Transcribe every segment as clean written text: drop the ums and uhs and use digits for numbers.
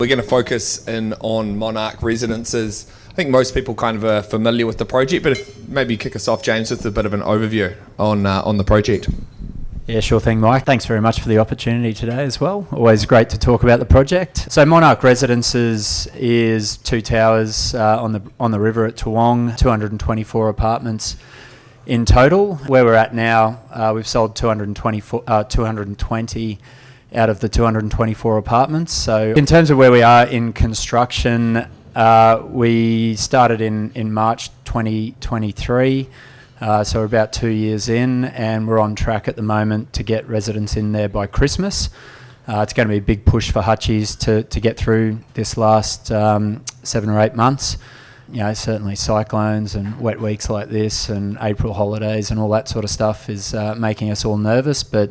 We're going to focus in on Monarch Residences. I think most people kind of are familiar with the project, but if maybe kick us off, James, with a bit of an overview on the project. Yeah, sure thing, Mike. Thanks very much for the opportunity today as well. Always great to talk about the project. So Monarch Residences is 2 towers on the river at Toowong, 224 apartments in total. Where we're at now, we've sold 220 out of the 224 apartments. So in terms of where we are in construction, we started in March 2023. So we're about 2 years in, and we're on track at the moment to get residents in there by Christmas. It's going to be a big push for Hutchies to get through this last 7 or 8 months. You know, certainly cyclones and wet weeks like this and April holidays and all that sort of stuff is making us all nervous, but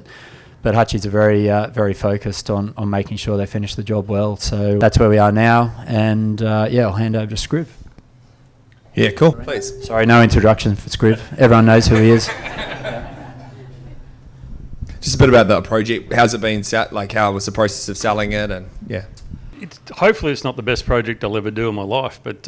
Hutchies are very focused on making sure they finish the job well. So that's where we are now, and I'll hand over to Scriv. Yeah, cool. Please. Sorry, no introduction for Scriv. Everyone knows who he is. Just a bit about the project. How's it been set? Like, how was the process of selling it? And yeah. Hopefully it's not the best project I'll ever do in my life, but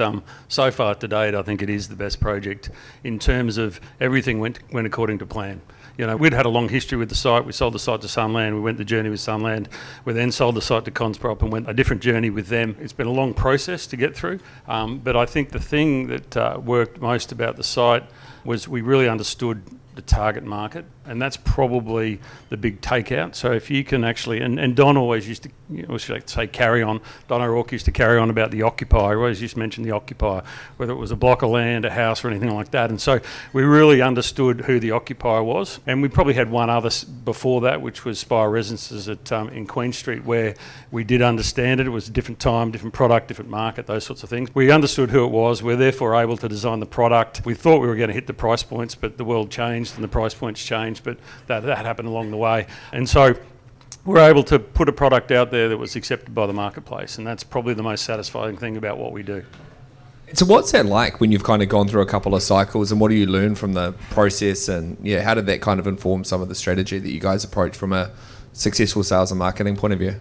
so far to date I think it is the best project in terms of everything went according to plan. You know, we'd had a long history with the site. We sold the site to Sunland. We went the journey with Sunland. We then sold the site to Consprop and went a different journey with them. It's been a long process to get through, but I think the thing that worked most about the site was we really understood the target market, and that's probably the big takeout. So if you can actually, and Don always used to, say carry on, Don O'Rourke used to carry on about the occupier, always used to mention the occupier, whether it was a block of land, a house or anything like that. And so we really understood who the occupier was, and we probably had one other before that, which was Spire Residences in Queen Street, where we did understand it. It was a different time, different product, different market, those sorts of things. We understood who it was. We're therefore able to design the product. We thought we were going to hit the price points, but the world changed and the price points changed, but that happened along the way. And so we're able to put a product out there that was accepted by the marketplace, and that's probably the most satisfying thing about what we do. So what's that like when you've kind of gone through a couple of cycles, and what do you learn from the process, and how did that kind of inform some of the strategy that you guys approach from a successful sales and marketing point of view?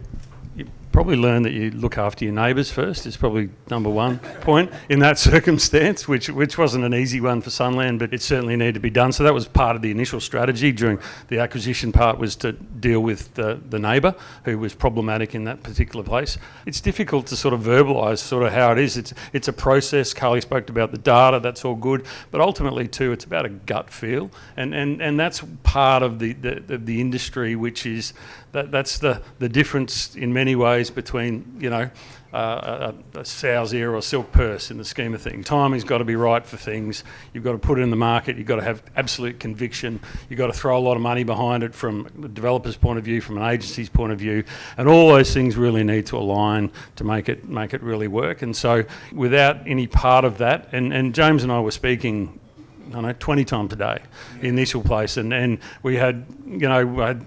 Probably learn that you look after your neighbours first is probably number one point in that circumstance, which wasn't an easy one for Sunland, but it certainly needed to be done. So that was part of the initial strategy during the acquisition part, was to deal with the neighbour who was problematic in that particular place. It's difficult to sort of verbalise sort of how it is. It's a process. Carly spoke about the data, that's all good, but ultimately too it's about a gut feel, and that's part of the industry, which is that's the difference in many ways between a sow's ear or a silk purse in the scheme of things. Timing's got to be right for things. You've got to put it in the market. You've got to have absolute conviction. You've got to throw a lot of money behind it from the developer's point of view, from an agency's point of view, and all those things really need to align to make it really work. And so without any part of that, and James and I were speaking 20 times a day in the initial place, and we had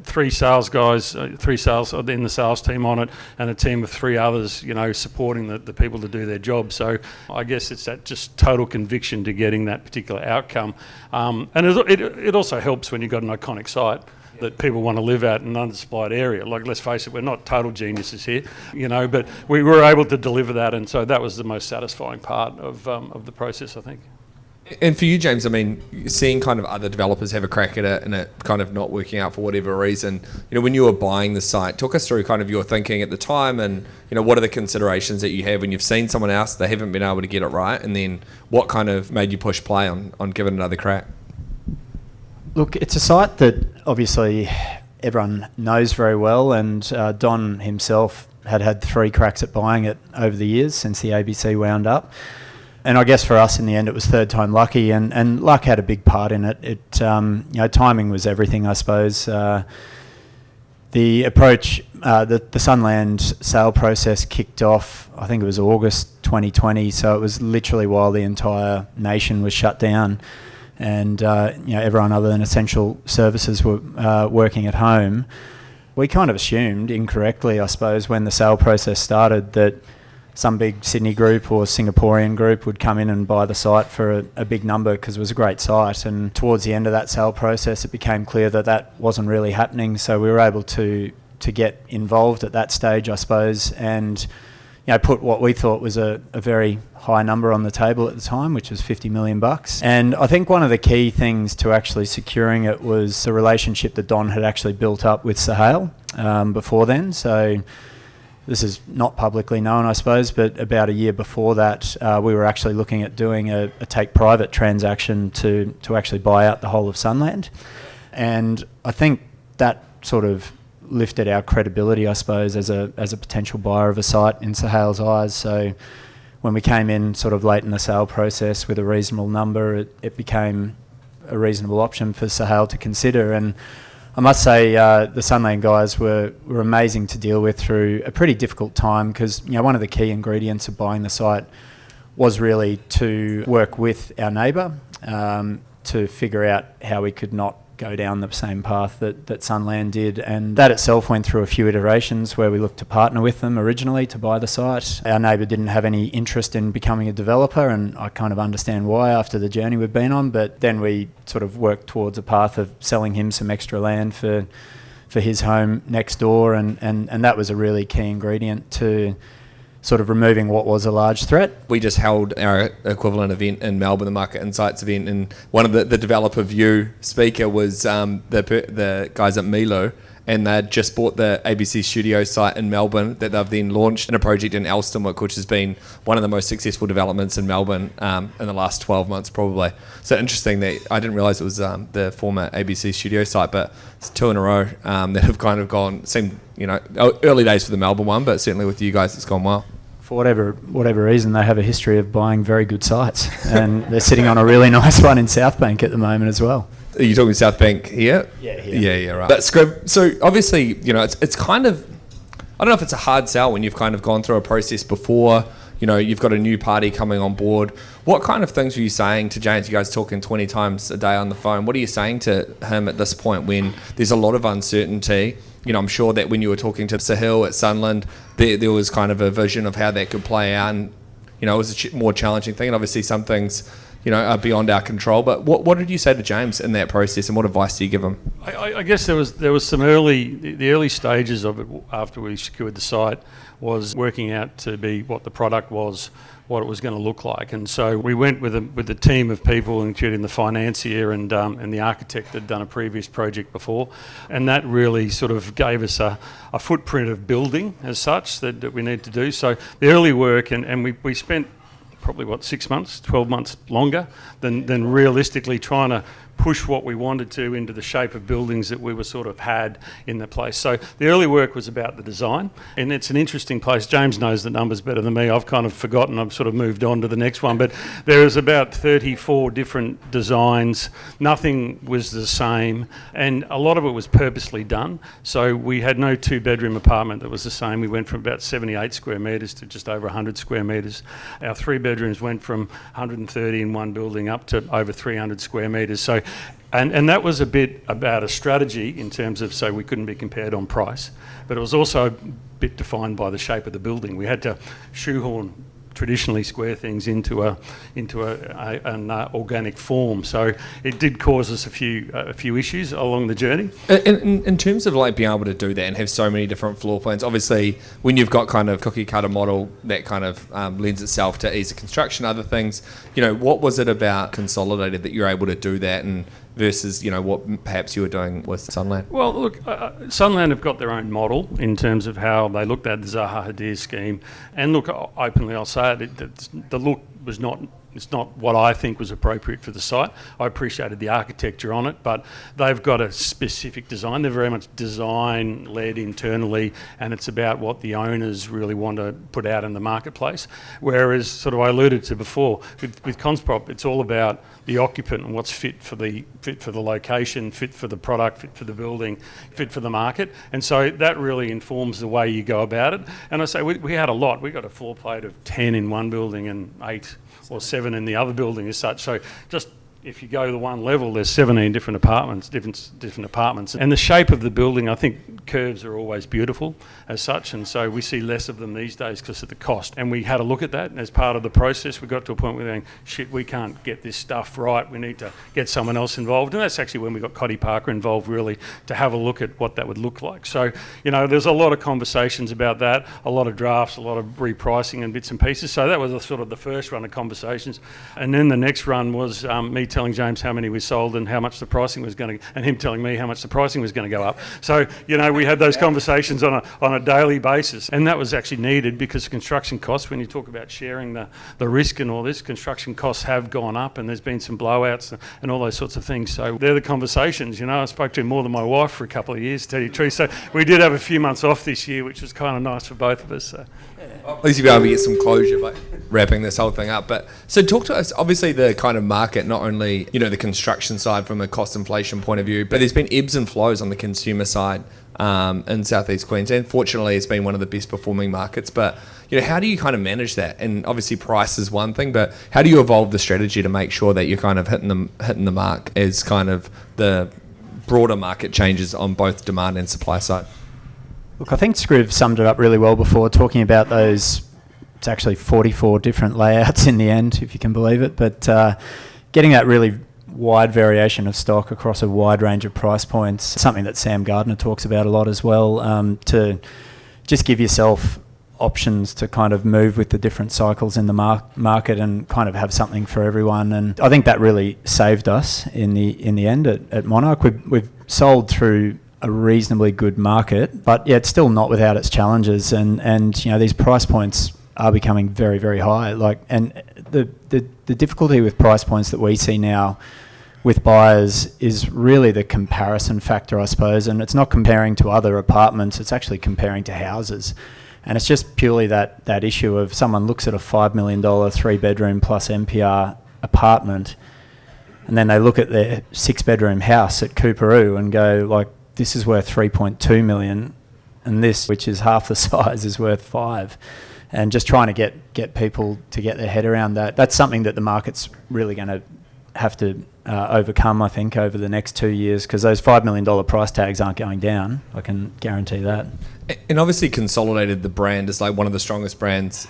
3 sales guys, 3 sales in the sales team on it, and a team of 3 others supporting the people to do their job. So I guess it's that just total conviction to getting that particular outcome, and it also helps when you've got an iconic site that people want to live at, an undersupplied area. Like, let's face it, we're not total geniuses here, but we were able to deliver that, and so that was the most satisfying part of the process, I think. And for you, James, I mean, seeing kind of other developers have a crack at it and it kind of not working out for whatever reason, when you were buying the site, talk us through kind of your thinking at the time, and what are the considerations that you have when you've seen someone else, they haven't been able to get it right, and then what kind of made you push play on giving it another crack? Look, it's a site that obviously everyone knows very well, and Don himself had 3 cracks at buying it over the years since the ABC wound up. And I guess for us in the end it was third time lucky, and luck had a big part in it. Timing was everything, I suppose. The approach, the Sunland sale process kicked off, I think it was August 2020, so it was literally while the entire nation was shut down, and everyone other than essential services were working at home. We kind of assumed, incorrectly I suppose, when the sale process started, that some big Sydney group or Singaporean group would come in and buy the site for a big number because it was a great site. And towards the end of that sale process, it became clear that wasn't really happening. So we were able to get involved at that stage, I suppose, and put what we thought was a very high number on the table at the time, which was $50 million. And I think one of the key things to actually securing it was the relationship that Don had actually built up with Sahale before then. So this is not publicly known, I suppose, but about a year before that, we were actually looking at doing a take-private transaction to actually buy out the whole of Sunland. And I think that sort of lifted our credibility, I suppose, as a potential buyer of a site in Sahale's eyes. So when we came in sort of late in the sale process with a reasonable number, it became a reasonable option for Sahale to consider. And I must say the Sunland guys were amazing to deal with through a pretty difficult time, because one of the key ingredients of buying the site was really to work with our neighbour to figure out how we could not go down the same path that Sunland did, and that itself went through a few iterations where we looked to partner with them originally to buy the site. Our neighbour didn't have any interest in becoming a developer, and I kind of understand why after the journey we've been on, but then we sort of worked towards a path of selling him some extra land for his home next door, and that was a really key ingredient to sort of removing what was a large threat. We just held our equivalent event in Melbourne, the Market Insights event, and one of the developer view speaker was the guys at Milo, and they'd just bought the ABC Studio site in Melbourne that they've then launched in a project in Elsternwick, which has been one of the most successful developments in Melbourne in the last 12 months probably. So interesting that I didn't realise it was the former ABC Studio site, but it's 2 in a row that have kind of gone, seemed, early days for the Melbourne one, but certainly with you guys it's gone well. For whatever reason, they have a history of buying very good sites, and they're sitting on a really nice one in South Bank at the moment as well. Are you talking South Bank here? Yeah, here. Yeah, right. But Scriv, so obviously, it's kind of, I don't know if it's a hard sell when you've kind of gone through a process before, you've got a new party coming on board. What kind of things were you saying to James? You guys talking 20 times a day on the phone. What are you saying to him at this point when there's a lot of uncertainty? I'm sure that when you were talking to Sahil at Sunland, there was kind of a vision of how that could play out, and it was a more challenging thing. And obviously, some things, are beyond our control. But what did you say to James in that process, and what advice do you give him? I guess there was some early stages of it after we secured the site was working out to be what the product was, what it was going to look like, and so we went with a team of people, including the financier and the architect that had done a previous project before, and that really sort of gave us a footprint of building as such that we need to do. So the early work, and we spent probably 6 months, 12 months longer than realistically trying to push what we wanted to into the shape of buildings that we were sort of had in the place. So the early work was about the design, and it's an interesting place. James knows the numbers better than me. I've kind of forgotten. I've sort of moved on to the next one, but there is about 34 different designs. Nothing was the same, and a lot of it was purposely done. So we had no 2-bedroom apartment that was the same. We went from about 78 square metres to just over 100 square metres. Our 3 bedrooms went from 130 in one building up to over 300 square metres. So And that was a bit about a strategy in terms of, so we couldn't be compared on price, but it was also a bit defined by the shape of the building. We had to shoehorn traditionally square things into an organic form. So it did cause us a few issues along the journey. In terms of being able to do that and have so many different floor plans, obviously when you've got kind of cookie cutter model that kind of lends itself to ease of construction, other things, what was it about Consolidated that you're able to do that, and versus what perhaps you were doing with Sunland? Well, look, Sunland have got their own model in terms of how they looked at the Zaha Hadid scheme, and look, openly I'll say it, the look was not. It's not what I think was appropriate for the site. I appreciated the architecture on it, but they've got a specific design. They're very much design-led internally, and it's about what the owners really want to put out in the marketplace. Whereas, sort of I alluded to before, with Consprop, it's all about the occupant and what's fit for the location, fit for the product, fit for the building, fit for the market. And so that really informs the way you go about it. And I say we had a lot. We got a floor plate of 10 in one building and 8 or 7 in the other building as such. So just if you go to the one level, there's 17 different apartments, different apartments. And the shape of the building, I think curves are always beautiful as such, and so we see less of them these days because of the cost. And we had a look at that, and as part of the process, we got to a point where we're going, shit, we can't get this stuff right, we need to get someone else involved. And that's actually when we got Coddy Parker involved, really, to have a look at what that would look like. So, there's a lot of conversations about that, a lot of drafts, a lot of repricing and bits and pieces. So that was sort of the first run of conversations. And then the next run was me telling James how many we sold and how much the pricing was going to, and him telling me how much the pricing was going to go up. So, we had those conversations on a daily basis. And that was actually needed because construction costs, when you talk about sharing the risk and all this, construction costs have gone up and there's been some blowouts and all those sorts of things. So they're the conversations. I spoke to him more than my wife for a couple of years, to tell you the truth. So we did have a few months off this year, which was kind of nice for both of us. So. At least you'll be able to get some closure by wrapping this whole thing up. But so talk to us, obviously the kind of market, not only, the construction side from a cost inflation point of view, but there's been ebbs and flows on the consumer side in Southeast Queensland. Fortunately, it's been one of the best performing markets. But, how do you kind of manage that? And obviously price is one thing, but how do you evolve the strategy to make sure that you're kind of hitting the mark as kind of the broader market changes on both demand and supply side? Look, I think Scriv summed it up really well before, talking about those, it's actually 44 different layouts in the end, if you can believe it, but getting that really wide variation of stock across a wide range of price points, something that Sam Gardner talks about a lot as well, to just give yourself options to kind of move with the different cycles in the market and kind of have something for everyone. And I think that really saved us in the end at Monarch. We've sold through a reasonably good market, but it's still not without its challenges. And these price points are becoming very, very high. And the difficulty with price points that we see now with buyers is really the comparison factor, I suppose. And it's not comparing to other apartments; it's actually comparing to houses. And it's just purely that issue of someone looks at a $5 million 3-bedroom plus MPR apartment, and then they look at their 6-bedroom house at Coorparoo and go this is worth 3.2 million, and this, which is half the size, is worth 5. And just trying to get people to get their head around that. That's something that the market's really going to have to overcome, I think, over the next 2 years, because those $5 million price tags aren't going down. I can guarantee that. And obviously Consolidated, the brand, is one of the strongest brands.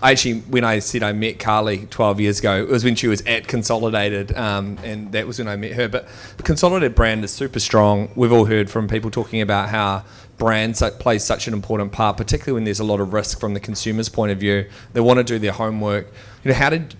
When I said I met Carly 12 years ago, it was when she was at Consolidated, and that was when I met her. But the Consolidated brand is super strong. We've all heard from people talking about how brands play such an important part, particularly when there's a lot of risk from the consumer's point of view. They want to do their homework. How did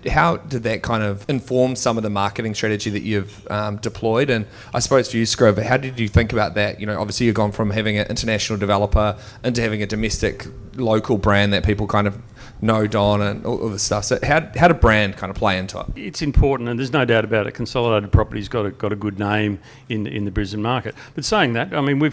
that kind of inform some of the marketing strategy that you've deployed? And I suppose for you, Scriv, how did you think about that? Obviously you've gone from having an international developer into having a domestic local brand that people kind of know Don and all this stuff. So how did brand kind of play into it? It's important, and there's no doubt about it. Consolidated Property's got a good name in the Brisbane market. But saying that, I mean, we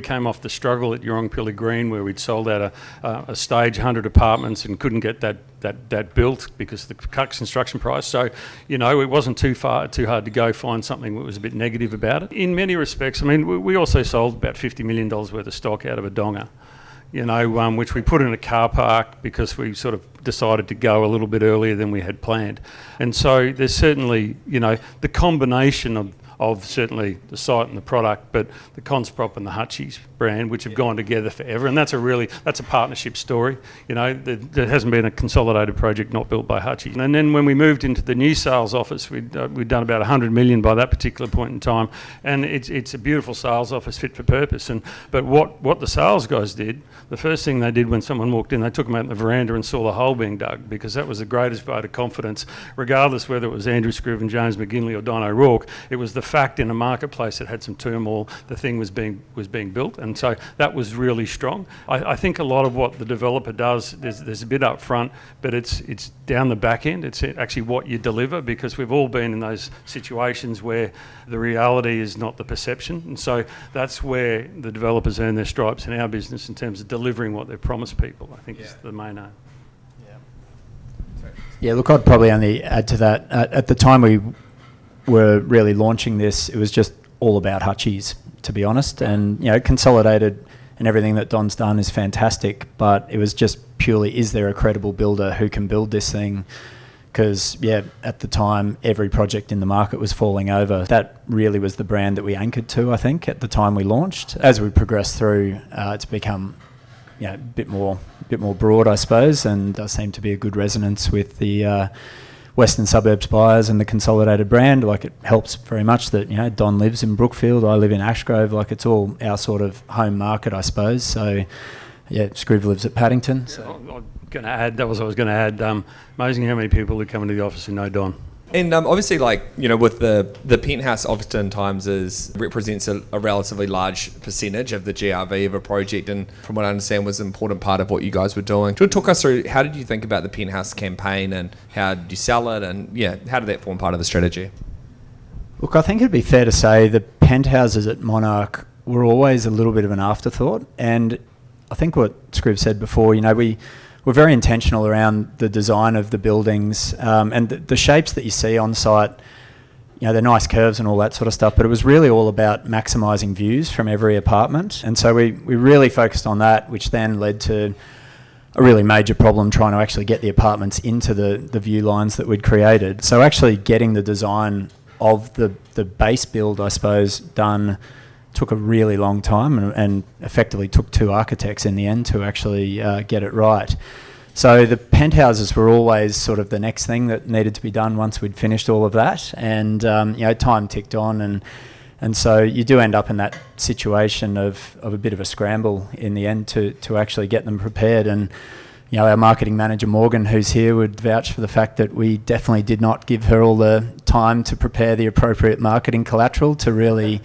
came off the struggle at Yurong Green where we'd sold out a stage 100 apartments and couldn't get that built because of the cut construction price. So, it wasn't too hard to go find something that was a bit negative about it. In many respects, I mean, we also sold about $50 million worth of stock out of a donga, which we put in a car park because we sort of decided to go a little bit earlier than we had planned. And so there's certainly, the combination of certainly the site and the product, but the Consprop and the Hutchies brand, which have gone together forever, and that's a partnership story. There hasn't been a Consolidated project not built by Hutchies. And then when we moved into the new sales office, we'd done about 100 million by that particular point in time, and it's a beautiful sales office fit for purpose. But what the sales guys did, the first thing they did when someone walked in, they took them out in the veranda and saw the hole being dug, because that was the greatest vote of confidence, regardless whether it was Andrew Scriven, James MacGinley or Don O'Rourke. It was the fact in a marketplace that had some turmoil, the thing was being built, and so that was really strong. I think a lot of what the developer does, there's a bit up front, but it's down the back end. It's actually what you deliver, because we've all been in those situations where the reality is not the perception, and so that's where the developers earn their stripes in our business in terms of delivering what they've promised people. I think is the main aim. Yeah, look, I'd probably only add to that. At the time we were really launching this, it was just all about Hutchies, to be honest. And, Consolidated and everything that Don's done is fantastic, but it was just purely, is there a credible builder who can build this thing because, at the time, every project in the market was falling over. That really was the brand that we anchored to, I think, at the time we launched. As we progressed through, it's become a bit more broad, I suppose, and does seem to be a good resonance with the Western Suburbs buyers and the consolidated brand. Like, it helps very much that, Don lives in Brookfield, I live in Ashgrove. Like, it's all our sort of home market, I suppose. So, Scriv lives at Paddington. So. I was going to add, amazing how many people who come into the office who know Don. And obviously, with the Penthouse oftentimes represents a relatively large percentage of the GRV of a project, and from what I understand was an important part of what you guys were doing. Do you want to talk us through how did you think about the Penthouse campaign, and how did you sell it, and how did that form part of the strategy? Look, I think it'd be fair to say the penthouses at Monarch were always a little bit of an afterthought, and I think what Scriv said before, we're very intentional around the design of the buildings, and the shapes that you see on site. They're nice curves and all that sort of stuff, but it was really all about maximising views from every apartment. And so we really focused on that, which then led to a really major problem trying to actually get the apartments into the view lines that we'd created. So actually getting the design of the base build, I suppose, done took a really long time, and effectively took 2 architects in the end to actually get it right. So the penthouses were always sort of the next thing that needed to be done once we'd finished all of that, and time ticked on, and so you do end up in that situation of a bit of a scramble in the end to actually get them prepared. And our marketing manager Morgan, who's here, would vouch for the fact that we definitely did not give her all the time to prepare the appropriate marketing collateral to really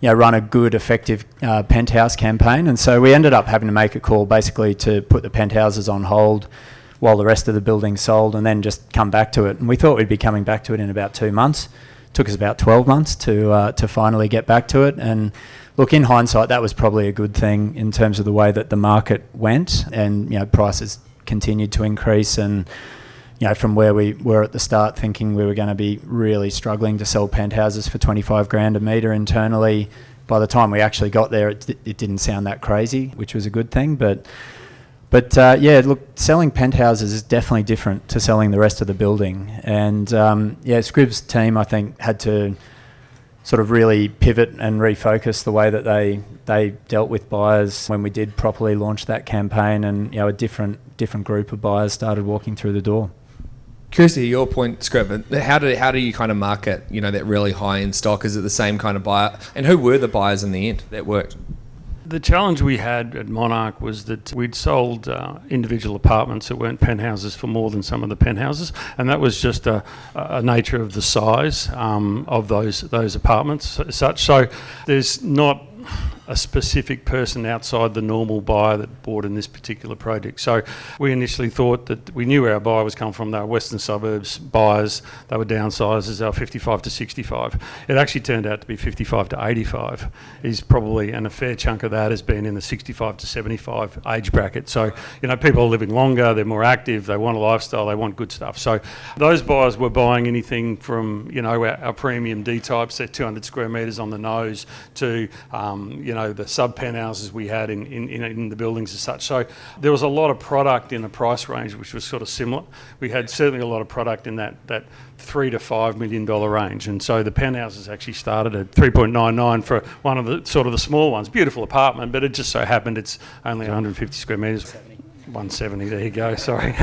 run a good, effective penthouse campaign. And so we ended up having to make a call basically to put the penthouses on hold while the rest of the building sold, and then just come back to it. And we thought we'd be coming back to it in about 2 months. It took us about 12 months to finally get back to it. And look, in hindsight, that was probably a good thing in terms of the way that the market went, and prices continued to increase, and from where we were at the start thinking we were going to be really struggling to sell penthouses for 25 grand a metre internally, by the time we actually got there, it didn't sound that crazy, which was a good thing. But look, selling penthouses is definitely different to selling the rest of the building. And Scriv's team, I think, had to sort of really pivot and refocus the way that they dealt with buyers when we did properly launch that campaign, and a different group of buyers started walking through the door. Curious to hear your point, Scriven. How do you kind of market, that really high-end stock? Is it the same kind of buyer? And who were the buyers in the end that worked? The challenge we had at Monarch was that we'd sold individual apartments that weren't penthouses for more than some of the penthouses, and that was just a nature of the size of those apartments as such. So there's not a specific person outside the normal buyer that bought in this particular project. So we initially thought that we knew where our buyer was coming from. They were Western Suburbs buyers. They were downsizers. They were 55 to 65. It actually turned out to be 55 to 85 is probably, and a fair chunk of that has been in the 65 to 75 age bracket. So, people are living longer, they're more active, they want a lifestyle, they want good stuff. So those buyers were buying anything from, our premium D-types, they're 200 square metres on the nose, to, the sub-penthouses we had in the buildings as such. So there was a lot of product in the price range which was sort of similar. We had certainly a lot of product in that $3 to $5 million range, and so the penthouses actually started at 3.99 for one of the sort of the small ones. Beautiful apartment, but it just so happened it's only 150 square metres. 170, there you go, sorry.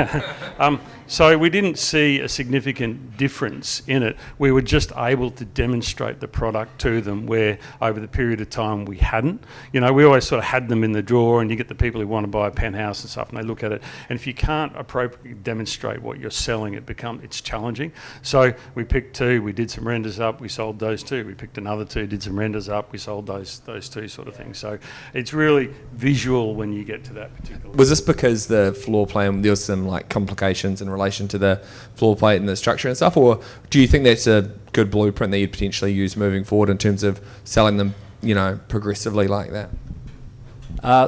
So we didn't see a significant difference in it. We were just able to demonstrate the product to them, where over the period of time we hadn't. We always sort of had them in the drawer, and you get the people who want to buy a penthouse and stuff, and they look at it, and if you can't appropriately demonstrate what you're selling, it's challenging. So we picked 2, we did some renders up, we sold those 2. We picked another 2, did some renders up, we sold those 2 sort of things. So it's really visual when you get to that particular. Was this because the floor plan, there was some complications in relation to the floor plate and the structure and stuff, or do you think that's a good blueprint that you'd potentially use moving forward in terms of selling them, progressively like that?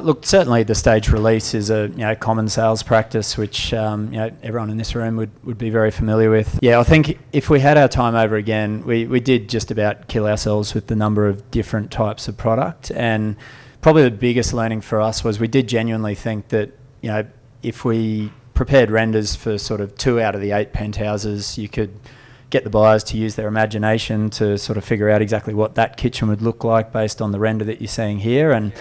Look, certainly the stage release is a common sales practice, which everyone in this room would be very familiar with. Yeah, I think if we had our time over again, we did just about kill ourselves with the number of different types of product, and probably the biggest learning for us was we did genuinely think that if we prepared renders for sort of 2 out of the 8 penthouses. You could get the buyers to use their imagination to sort of figure out exactly what that kitchen would look like based on the render that you're seeing here. And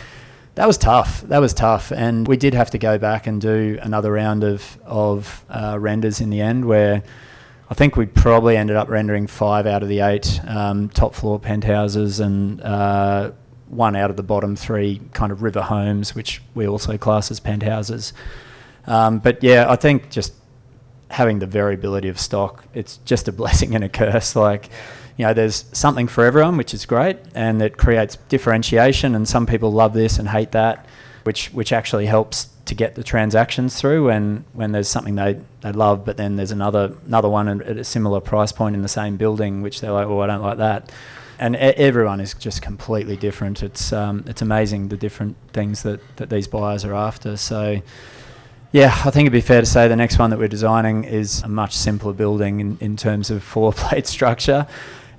that was tough. And we did have to go back and do another round of renders in the end, where I think we probably ended up rendering 5 out of the 8 top floor penthouses and 1 out of the bottom 3 kind of river homes, which we also class as penthouses. But yeah, I think just having the variability of stock, it's just a blessing and a curse. Like, you know, there's something for everyone, which is great, and it creates differentiation, and some people love this and hate that, which actually helps to get the transactions through when there's something they love, but then there's another one at a similar price point in the same building, which they're like, well, I don't like that. And everyone is just completely different. It's amazing the different things that these buyers are after. So yeah, I think it'd be fair to say the next one that we're designing is a much simpler building in terms of floor plate structure.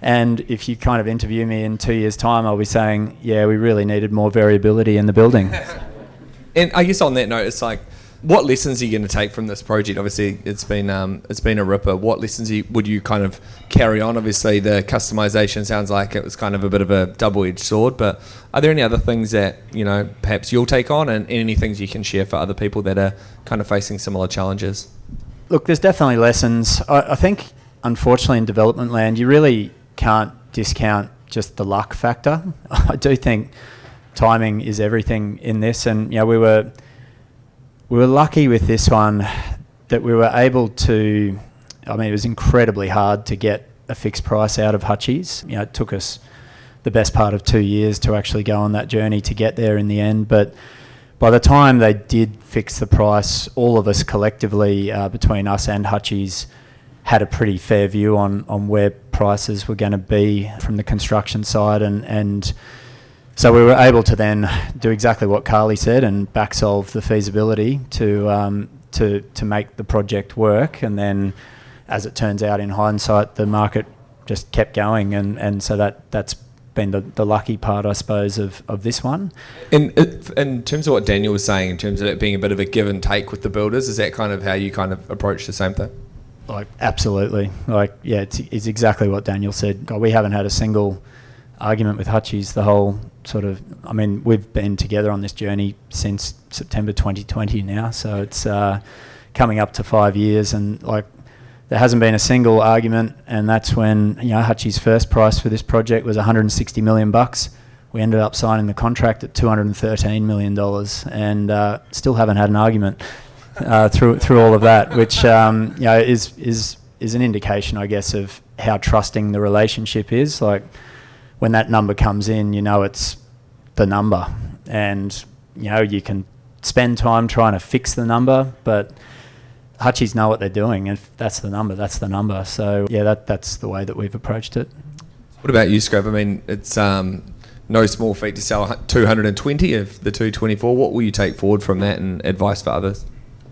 And if you kind of interview me in 2 years' time, I'll be saying, yeah, we really needed more variability in the building. And I guess on that note, it's like, what lessons are you going to take from this project? Obviously, it's been a ripper. What lessons would you kind of carry on? Obviously, the customization sounds like it was kind of a bit of a double-edged sword, but are there any other things that, you know, perhaps you'll take on, and any things you can share for other people that are kind of facing similar challenges? Look, there's definitely lessons. I think, unfortunately, in development land, you really can't discount just the luck factor. I do think timing is everything in this, and you know, we were lucky with this one that we were able to, I mean, it was incredibly hard to get a fixed price out of Hutchies. You know, it took us the best part of 2 years to actually go on that journey to get there in the end. But by the time they did fix the price, all of us collectively, between us and Hutchies, had a pretty fair view on where prices were going to be from the construction side, and so we were able to then do exactly what Carly said and back solve the feasibility to make the project work. And then, as it turns out in hindsight, the market just kept going, and so that's been the lucky part, I suppose, of this one. In terms of what Daniel was saying, in terms of it being a bit of a give and take with the builders, is that kind of how you kind of approach the same thing? Like, absolutely. Like, yeah, it's exactly what Daniel said. God, we haven't had a single argument with Hutchies the whole sort of, I mean, we've been together on this journey since September 2020 now, so it's coming up to 5 years, and like, there hasn't been a single argument. And that's when, you know, Hutchies' first price for this project was $160 million. We ended up signing the contract at $213 million, and still haven't had an argument through all of that, which you know, is an indication, I guess, of how trusting the relationship is. Like, when that number comes in, you know it's the number, and you know you can spend time trying to fix the number, but Hutchies know what they're doing. If that's the number, that's the number. So yeah, that's the way that we've approached it. What about you, Scriven? I mean, it's no small feat to sell 220 of the 224. What will you take forward from that, and advice for others?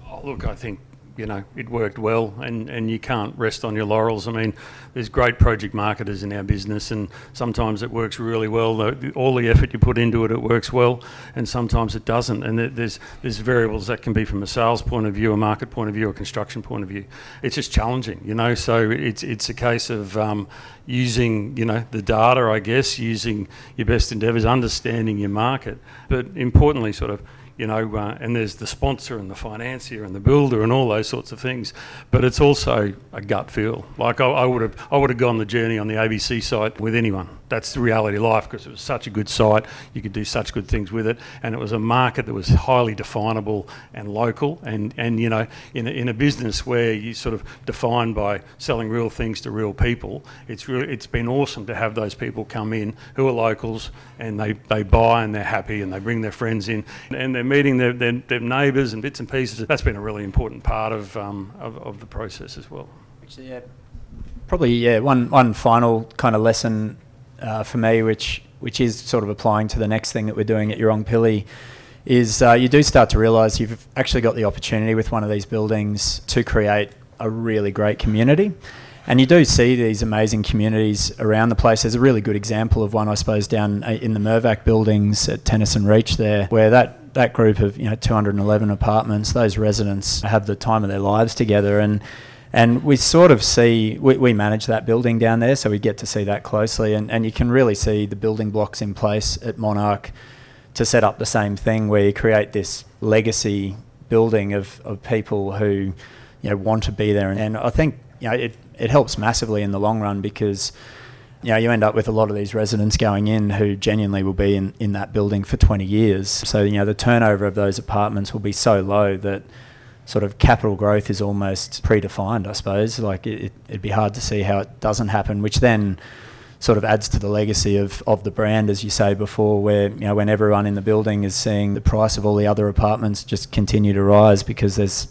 Oh, look, I think, you know, it worked well, and you can't rest on your laurels. I mean, there's great project marketers in our business, and sometimes it works really well. All the effort you put into it, it works well, and sometimes it doesn't. And there's variables that can be from a sales point of view, a market point of view, a construction point of view. It's just challenging, you know. So it's a case of using, you know, the data, I guess, using your best endeavours, understanding your market, but importantly, sort of, you know, and there's the sponsor and the financier and the builder and all those sorts of things, but it's also a gut feel. Like, I would have gone the journey on the ABC site with anyone. That's the reality of life, because it was such a good site, you could do such good things with it, and it was a market that was highly definable and local, and you know, in a business where you sort of defined by selling real things to real people, it's been awesome to have those people come in who are locals, and they buy and they're happy and they bring their friends in and they're meeting their neighbours and bits and pieces. That's been a really important part of the process as well. Actually, yeah, probably, yeah, one final kind of lesson for me, which is sort of applying to the next thing that we're doing at Yurong is you do start to realise you've actually got the opportunity with one of these buildings to create a really great community. And you do see these amazing communities around the place. There's a really good example of one, I suppose, down in the Mirvac buildings at Tennyson Reach there, where that that group of 211 apartments, those residents have the time of their lives together, and we sort of see, we manage that building down there, so we get to see that closely, and you can really see the building blocks in place at Monarch to set up the same thing, where you create this legacy building of people who want to be there, and I think it helps massively in the long run, because you end up with a lot of these residents going in who genuinely will be in that building for 20 years. So the turnover of those apartments will be so low that sort of capital growth is almost predefined, I suppose. Like it'd be hard to see how it doesn't happen, which then sort of adds to the legacy of the brand, as you say before, where when everyone in the building is seeing the price of all the other apartments just continue to rise, because there's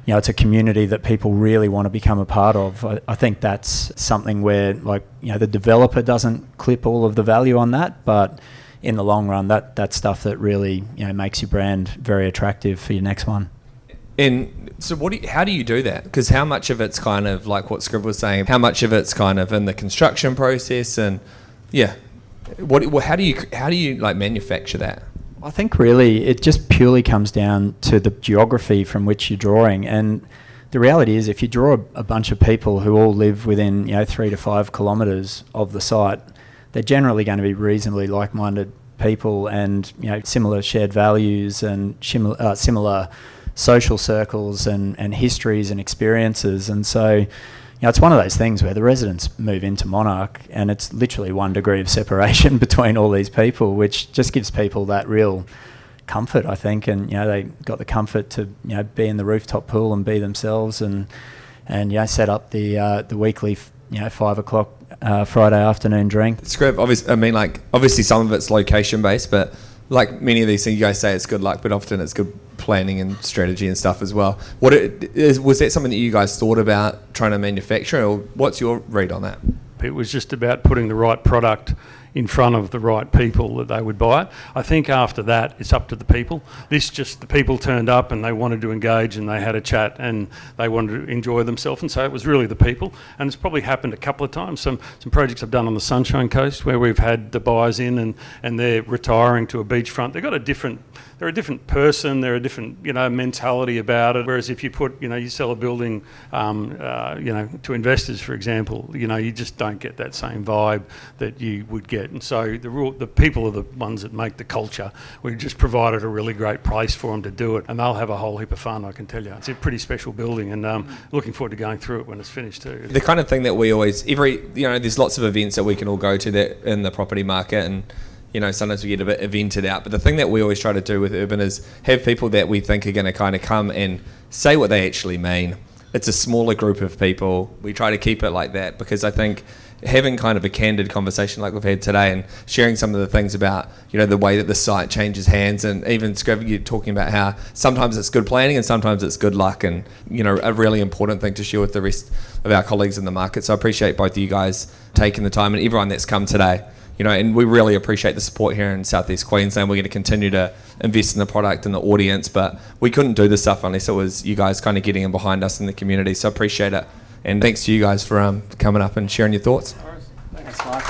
it's a community that people really want to become a part of. I think that's something where the developer doesn't clip all of the value on that, but in the long run, that's stuff that really makes your brand very attractive for your next one. And so how do you do that? Because how much of it's kind of like what Scriven was saying, how much of it's kind of in the construction process, and how do you manufacture that? I think really it just purely comes down to the geography from which you're drawing, and the reality is if you draw a bunch of people who all live within 3 to 5 kilometres of the site, they're generally going to be reasonably like-minded people, and similar shared values and similar social circles and histories and experiences. And so it's one of those things where the residents move into Monarch and it's literally 1 degree of separation between all these people, which just gives people that real comfort, I think. And they got the comfort to be in the rooftop pool and be themselves, and set up the weekly 5 o'clock Friday afternoon drink. Scriv, obviously some of it's location based, but like many of these things, you guys say it's good luck, but often it's good planning and strategy and stuff as well. Was that something that you guys thought about trying to manufacture, or what's your read on that? It was just about putting the right product in front of the right people that they would buy it. I think after that, it's up to the people. The people turned up and they wanted to engage and they had a chat and they wanted to enjoy themselves, and so it was really the people. And it's probably happened a couple of times. Some projects I've done on the Sunshine Coast where we've had the buyers in and they're retiring to a beachfront. They're a different person, they're a different mentality about it. Whereas if you put you sell a building to investors, for example, you just don't get that same vibe that you would get. And so the people are the ones that make the culture. We've just provided a really great place for them to do it, and they'll have a whole heap of fun, I can tell you. It's a pretty special building, and looking forward to going through it when it's finished too. The kind of thing that we always, there's lots of events that we can all go to that in the property market, and sometimes we get a bit evented out, but the thing that we always try to do with Urban is have people that we think are going to kind of come and say what they actually mean. It's a smaller group of people. We try to keep it like that, because I think having kind of a candid conversation like we've had today and sharing some of the things about the way that the site changes hands, and even Scriven, you talking about how sometimes it's good planning and sometimes it's good luck, and a really important thing to share with the rest of our colleagues in the market. So I appreciate both of you guys taking the time and everyone that's come today. And we really appreciate the support here in Southeast Queensland. We're going to continue to invest in the product and the audience, but we couldn't do this stuff unless it was you guys kind of getting in behind us in the community. So I appreciate it. And thanks to you guys for coming up and sharing your thoughts. Thanks, Mark.